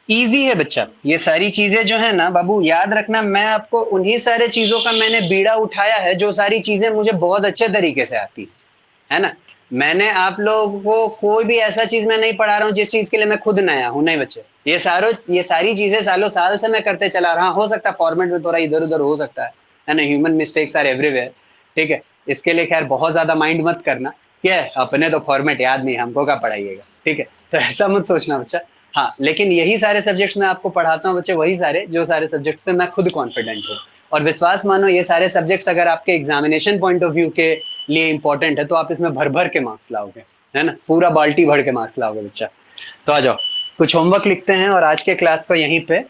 इजी है बच्चा, ये सारी चीजें जो है ना बाबू, याद रखना, मैं आपको उन्हीं सारे चीजों का मैंने बीड़ा उठाया है जो सारी चीजें मुझे बहुत अच्छे तरीके से आती है ना। मैंने आप लोगों को कोई भी ऐसा चीज मैं नहीं पढ़ा रहा हूँ जिस चीज के लिए मैं खुद नया हूं, नहीं बच्चे। ये सारी चीजें सालों साल से मैं करते चला रहा। हो सकता है फॉर्मेट में थोड़ा इधर उधर हो सकता है ना। Human mistakes are everywhere. ठीक है, इसके लिए खैर बहुत ज्यादा माइंड मत करना। क्या है, अपने तो फॉर्मेट याद नहीं, हमको क्या पढ़ाइएगा। ठीक है, तो ऐसा मत सोचना बच्चा। हाँ, लेकिन यही सारे सब्जेक्ट्स मैं आपको पढ़ाता हूँ बच्चे, वही सारे जो सारे सब्जेक्ट्स पे मैं खुद कॉन्फिडेंट हूँ। और विश्वास मानो, ये सारे सब्जेक्ट्स अगर आपके एग्जामिनेशन पॉइंट ऑफ व्यू के लिए इंपॉर्टेंट है तो आप इसमें भर भर के मार्क्स लाओगे, है ना। पूरा बाल्टी भर के मार्क्स लाओगे बच्चा। तो आ जाओ, कुछ होमवर्क लिखते हैं और आज के क्लास को यहीं पे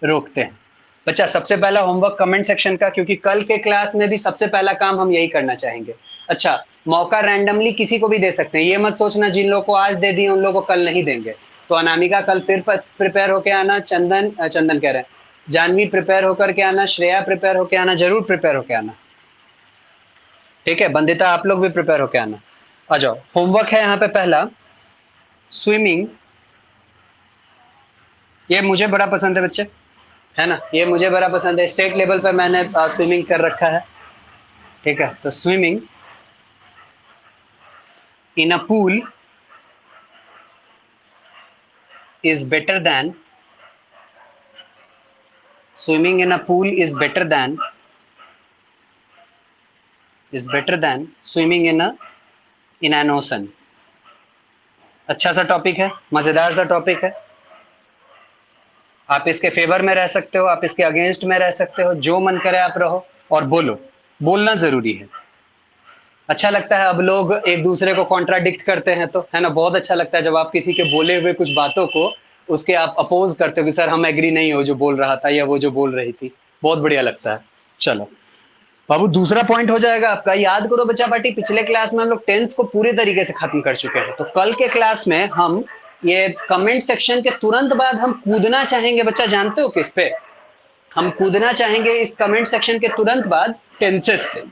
रोकते हैं। बच्चा सबसे पहला होमवर्क कमेंट सेक्शन का, क्योंकि कल के क्लास में भी सबसे पहला काम हम यही करना चाहेंगे। अच्छा, मौका रैंडमली किसी को भी दे सकते हैं, ये मत सोचना जिन लोगों को आज दे दिए उन लोगों को कल नहीं देंगे। तो अनामिका कल फिर प्रिपेयर होके आना, चंदन कह रहे हैं, जानवी प्रिपेयर होकर के आना, श्रेया प्रिपेयर होके आना, जरूर प्रिपेयर होके आना। ठीक है, बंदिता आप लोग भी प्रिपेयर होके आना। आ जाओ, होमवर्क है यहाँ पे पहला, स्विमिंग। ये मुझे बड़ा पसंद है बच्चे, है ना। ये मुझे बड़ा पसंद है, स्टेट लेवल पर मैंने स्विमिंग कर रखा है। ठीक है, तो swimming in a pool is better than, swimming in a pool is better than swimming in an ocean. अच्छा सा टॉपिक है, मजेदार सा टॉपिक है। आप इसके फेवर में रह सकते हो, आप इसके अगेंस्ट में रह सकते हो, जो मन करे आप रहो और बोलो। बोलना जरूरी है। अच्छा लगता है अब लोग एक दूसरे को कॉन्ट्राडिक्ट करते हैं तो, है ना। बहुत अच्छा लगता है जब आप किसी के बोले हुए कुछ बातों को उसके आप अपोज करते हो कि सर हम एग्री नहीं हो जो बोल रहा था या वो जो बोल रही थी। बहुत बढ़िया लगता है। चलो बाबू, दूसरा पॉइंट हो जाएगा आपका। याद करो बच्चा पार्टी, पिछले क्लास में हम लोग टेंस को पूरे तरीके से खत्म कर चुके हैं। तो कल के क्लास में हम ये कमेंट सेक्शन के तुरंत बाद हम कूदना चाहेंगे बच्चा, जानते हो किस पे? हम कूदना चाहेंगे इस कमेंट सेक्शन के तुरंत बाद टेंसेस पे।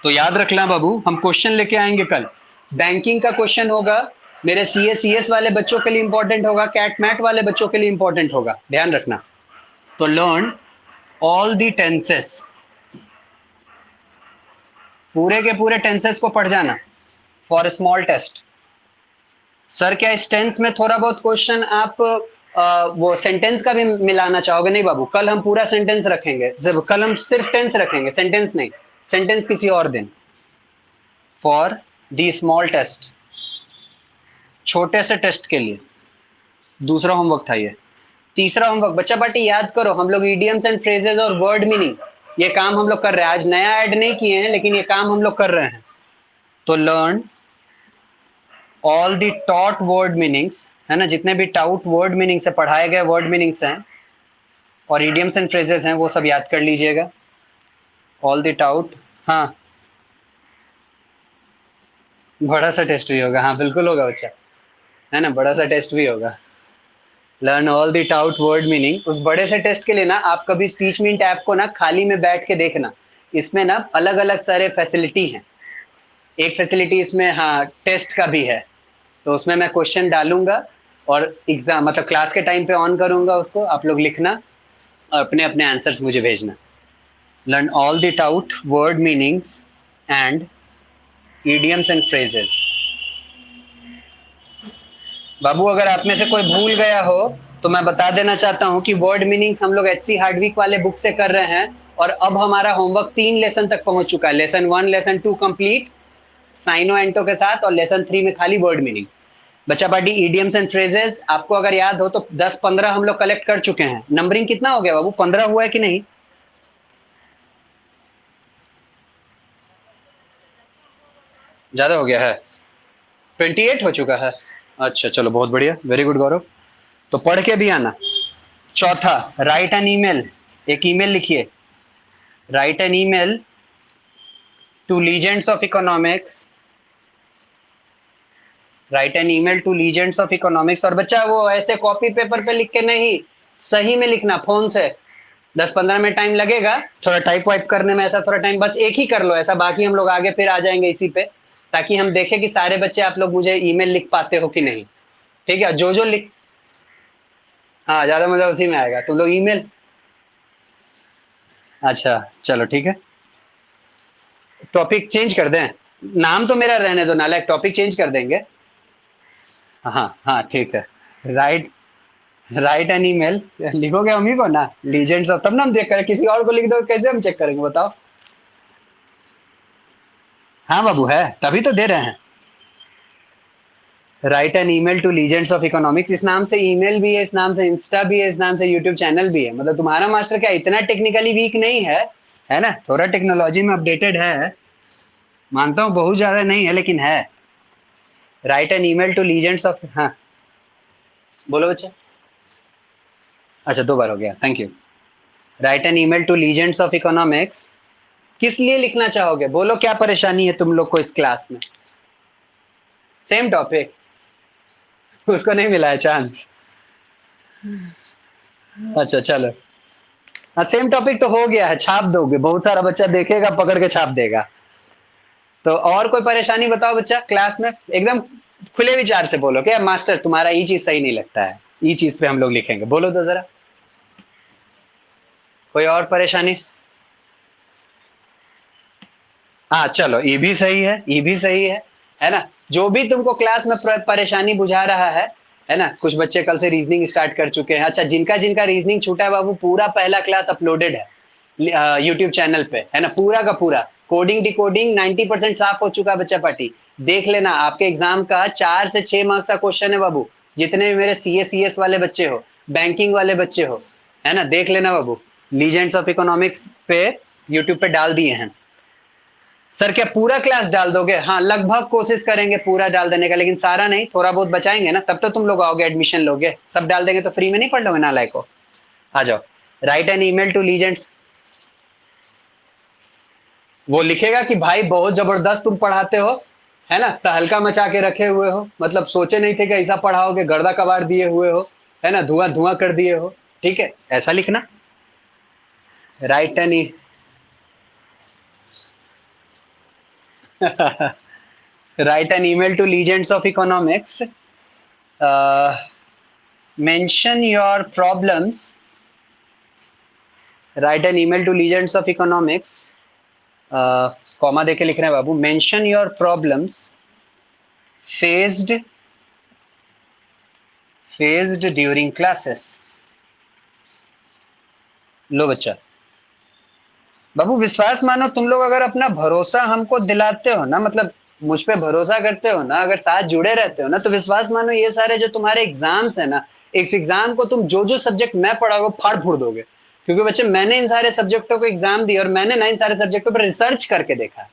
तो याद रखना बाबू, हम क्वेश्चन लेके आएंगे कल। बैंकिंग का क्वेश्चन होगा, मेरे सीएस वाले बच्चों के लिए इंपॉर्टेंट होगा, कैट मैट वाले बच्चों के लिए इंपॉर्टेंट होगा, ध्यान रखना। तो लर्न ऑल दी टेंसेस, पूरे के पूरे टेंसेस को पढ़ जाना फॉर स्मॉल टेस्ट। सर क्या इस टेंस में थोड़ा बहुत क्वेश्चन आप वो सेंटेंस का भी मिलाना चाहोगे? नहीं बाबू, कल हम पूरा सेंटेंस रखेंगे, कल हम सिर्फ टेंस रखेंगे, सेंटेंस नहीं। सेंटेंस किसी और दिन, फॉर दी स्मॉल टेस्ट, छोटे से टेस्ट के लिए। दूसरा होमवर्क था ये। तीसरा होमवर्क बच्चा पार्टी याद करो, हम लोग इडियम्स एंड फ्रेजेस और वर्ड मीनिंग ये काम हम लोग कर रहे हैं। आज नया ऐड नहीं किए हैं लेकिन ये काम हम लोग कर रहे हैं। तो learn all the taught word meanings, है ना, जितने भी टाउट वर्ड मीनिंग से पढ़ाए गए वर्ड मीनिंग्स हैं और इडियम्स एंड फ्रेजेस हैं वो सब याद कर लीजिएगा। ऑल दी टाउट, हाँ बड़ा सा टेस्ट भी होगा, हाँ बिल्कुल होगा बच्चा, है ना, बड़ा सा टेस्ट भी होगा। Learn all the taut word meaning. उस बड़े से टेस्ट के लिए ना आप कभी स्पीच मिंट ऐप को ना खाली में बैठ के देखना। इसमें ना अलग अलग सारे फैसिलिटी हैं। एक फैसिलिटी इसमें हाँ टेस्ट का भी है। तो उसमें मैं क्वेश्चन डालूंगा और एग्जाम मतलब क्लास के टाइम पे ऑन करूंगा उसको, आप लोग लिखना और अपने अपने आंसर्स मुझे भेजना। Learn all the taut word meanings and idioms and phrases। बाबू अगर आप में से कोई भूल गया हो तो मैं बता देना चाहता हूं कि वर्ड मीनिंग्स हम लोग एचसी हार्डविक वाले बुक से कर रहे हैं। और अब हमारा होमवर्क 3 लेसन तक पहुंच चुका है। लेसन 1 लेसन 2 कंप्लीट साइनो एंटो के साथ, और लेसन 3 में खाली वर्ड मीनिंग। बच्चा पार्टी इडियम्स एंड फ्रेजेस आपको अगर याद हो तो 10-15 हम लोग कलेक्ट कर चुके हैं। नंबरिंग कितना हो गया बाबू, 15 हुआ है कि नहीं? ज्यादा हो गया है, 28 हो चुका है। अच्छा चलो बहुत बढ़िया, वेरी गुड गौरव। तो पढ़ के भी आना। चौथा, राइट एन ईमेल, एक ईमेल लिखिए, write an email to legends of economics, write an email to legends of economics. और बच्चा वो ऐसे कॉपी पेपर पे लिख के नहीं, सही में लिखना, फोन से। 10-15 मिनट टाइम लगेगा, थोड़ा टाइप वाइप करने में, ऐसा थोड़ा टाइम, बस एक ही कर लो ऐसा, बाकी हम लोग आगे फिर आ जाएंगे इसी पे, ताकि हम देखें कि सारे बच्चे आप लोग मुझे ईमेल लिख पाते हो कि नहीं। ठीक है, जो जो लिख, हाँ ज्यादा मजा उसी में आएगा, तुम लोग ईमेल। अच्छा चलो ठीक है, टॉपिक चेंज कर दें, नाम तो मेरा रहने दो नालायक, टॉपिक चेंज कर देंगे। हाँ हाँ ठीक है, राइट, राइट एन ईमेल, लिखोगे हम ही को ना, लीजेंड्स ऑफ, तब ना हम चेक करें, किसी और को लिख दो कैसे हम चेक करेंगे बताओ। हाँ बाबू है, तभी तो दे रहे हैं। Write an email to legends of economics, इस नाम से ईमेल भी है, इस नाम से इंस्टा भी है, इस नाम से यूट्यूब चैनल भी है। मतलब तुम्हारा मास्टर क्या इतना टेक्निकली वीक नहीं है ना, थोड़ा टेक्नोलॉजी में अपडेटेड है, मानता हूँ बहुत ज्यादा नहीं है लेकिन है। Write an email to legends of, हाँ बोलो बच्चा। अच्छा 2 बार हो गया, thank you. Write an email to legends of economics, किस लिए लिखना चाहोगे, बोलो क्या परेशानी है तुम लोग को इस क्लास में। सेम टॉपिक, उसको नहीं मिला है चांस। अच्छा चलो, हाँ सेम टॉपिक तो हो गया है, छाप दोगे, बहुत सारा बच्चा देखेगा पकड़ के छाप देगा। तो और कोई परेशानी बताओ बच्चा क्लास में, एकदम खुले विचार से बोलो क्या मास्टर तुम्हारा ये चीज सही नहीं लगता है, ये चीज पे हम लोग लिखेंगे, बोलो तो जरा, कोई और परेशानी। हाँ चलो, ये भी सही है, ये भी सही है ना। जो भी तुमको क्लास में परेशानी बुझा रहा है ना, कुछ बच्चे कल से रीजनिंग स्टार्ट कर चुके हैं। अच्छा, जिनका जिनका रीजनिंग छूटा है बाबू, पूरा पहला क्लास अपलोडेड है यूट्यूब चैनल पे, है ना, पूरा का पूरा, कोडिंग डिकोडिंग 90% साफ हो चुका है बच्चा पार्टी। देख लेना, आपके एग्जाम का 4 से 6 मार्क्स का क्वेश्चन है बाबू, जितने भी मेरे CS वाले बच्चे हो, बैंकिंग वाले बच्चे हो, है ना, देख लेना बाबू, लीजेंड्स ऑफ इकोनॉमिक्स पे यूट्यूब पे डाल दिए हैं। सर क्या पूरा क्लास डाल दोगे, हाँ लगभग कोशिश करेंगे पूरा डाल देने का, लेकिन सारा नहीं, थोड़ा बहुत बचाएंगे ना, तब तो तुम लोग आओगे एडमिशन लोगे, सब डाल देंगे तो फ्री में नहीं पढ़ लोगे नालायक को। आ जाओ, write an email to legends, वो लिखेगा कि भाई बहुत जबरदस्त तुम पढ़ाते हो, है ना, तहलका मचा के रखे हुए हो, मतलब सोचे नहीं थे कि ऐसा पढ़ाओगे, गर्दा कबाड़ दिए हुए हो, है ना, धुआं धुआं कर दिए हो। ठीक है, ऐसा लिखना, write an write an email to legends of economics, mention your problems, write an email to legends of economics, comma देके लिख रहे हैं बाबू, mention your problems faced during classes। लो बच्चा, बाबू विश्वास मानो, तुम लोग अगर अपना भरोसा हमको दिलाते हो ना, मतलब मुझ पे भरोसा करते हो ना, अगर साथ जुड़े रहते हो ना, तो विश्वास मानो ये सारे जो तुम्हारे एग्जाम्स है ना, इस एग्जाम को तुम जो जो सब्जेक्ट मैं पढ़ाऊंगा फाड़ फूड़ दोगे, क्योंकि बच्चे मैंने इन सारे सब्जेक्टों को एग्जाम दिया और मैंने ना इन सारे सब्जेक्टों पर रिसर्च करके देखा।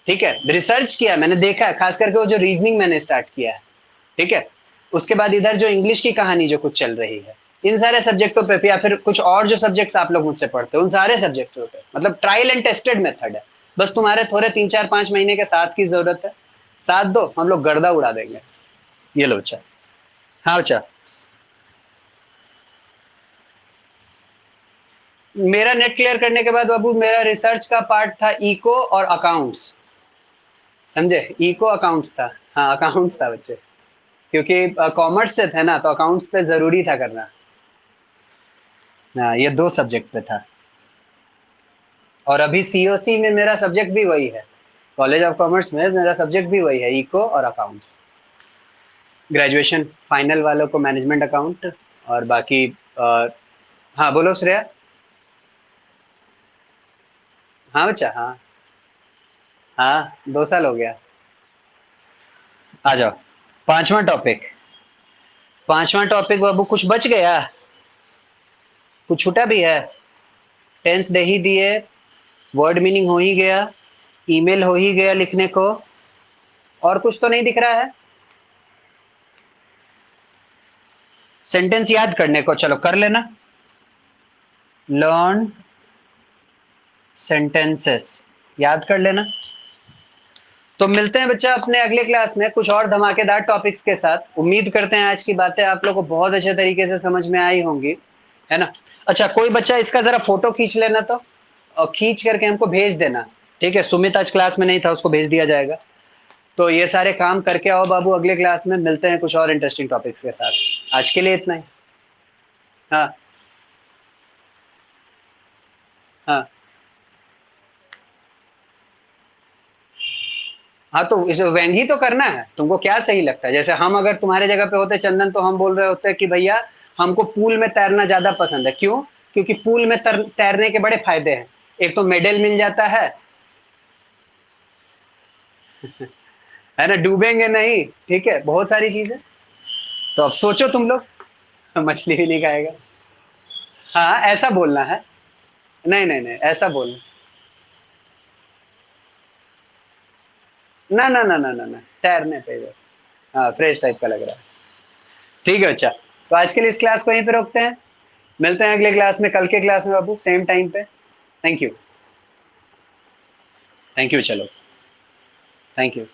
ठीक है, रिसर्च किया मैंने, देखा है, खास करके वो जो रीजनिंग मैंने स्टार्ट किया है। ठीक है, उसके बाद इधर जो इंग्लिश की कहानी जो कुछ चल रही है, इन सारे सब्जेक्टों पे, या फिर कुछ और जो सब्जेक्ट्स आप लोग मुझसे पढ़ते हो उन सारे सब्जेक्टों पे, मतलब ट्रायल एंड टेस्टेड मेथड है। बस तुम्हारे थोड़े 3-4-5 महीने के साथ की जरूरत है, साथ दो, हम लोग गर्दा उड़ा देंगे। ये लो बच्चा, हाँ बच्चा, मेरा नेट क्लियर करने के बाद बाबू, मेरा रिसर्च का पार्ट था इको और अकाउंट्स, समझे, इको अकाउंट्स था, हाँ अकाउंट्स था बच्चे, क्योंकि कॉमर्स से थे ना, तो अकाउंट्स पे जरूरी था करना। हाँ ये 2 सब्जेक्ट पे था, और अभी COC में मेरा सब्जेक्ट भी वही है, कॉलेज ऑफ कॉमर्स में मेरा सब्जेक्ट भी वही है, इको और अकाउंट्स। ग्रेजुएशन फाइनल वालों को मैनेजमेंट अकाउंट, और बाकी हाँ बोलो श्रेया। हाँ बच्चा, हाँ हाँ 2 साल हो गया। आ जाओ, पांचवा टॉपिक, पांचवा टॉपिक बाबू, कुछ बच गया, कुछ छूटा भी है, टेंस दे ही दिए, वर्ड मीनिंग हो ही गया, ईमेल हो ही गया लिखने को, और कुछ तो नहीं दिख रहा है, सेंटेंस याद करने को, चलो कर लेना, लर्न सेंटेंसेस, याद कर लेना। तो मिलते हैं बच्चा अपने अगले क्लास में कुछ और धमाकेदार टॉपिक्स के साथ। उम्मीद करते हैं आज की बातें आप लोगों को बहुत अच्छे तरीके से समझ में आई होंगी, है ना। अच्छा, कोई बच्चा इसका जरा फोटो खींच लेना तो, और खींच करके हमको भेज देना। ठीक है, सुमित आज क्लास में नहीं था, उसको भेज दिया जाएगा। तो ये सारे काम करके आओ बाबू, अगले क्लास में मिलते हैं कुछ और इंटरेस्टिंग टॉपिक्स के साथ। आज के लिए इतना ही। हाँ हाँ हाँ, तो इसे व्यंग ही तो करना है। तुमको क्या सही लगता है? जैसे हम अगर तुम्हारे जगह पे होते चंदन, तो हम बोल रहे होते कि भैया हमको पूल में तैरना ज्यादा पसंद है। क्यों? क्योंकि पूल में तैरने के बड़े फायदे हैं। एक तो मेडल मिल जाता है ना, डूबेंगे नहीं। ठीक है, बहुत सारी चीजें। तो अब सोचो तुम लोग। मछली भी नहीं खाएगा। हाँ, ऐसा बोलना है। नहीं नहीं नहीं, ऐसा बोलना। ना ना ना ना ना ना, तैरने पे। हाँ, फ्रेश टाइप का लग रहा है। ठीक है बच्चा, तो आज के लिए इस क्लास को यहीं पे रोकते हैं। मिलते हैं अगले क्लास में, कल के क्लास में बाबू, सेम टाइम पे। Thank you. थैंक यू, चलो। Thank you.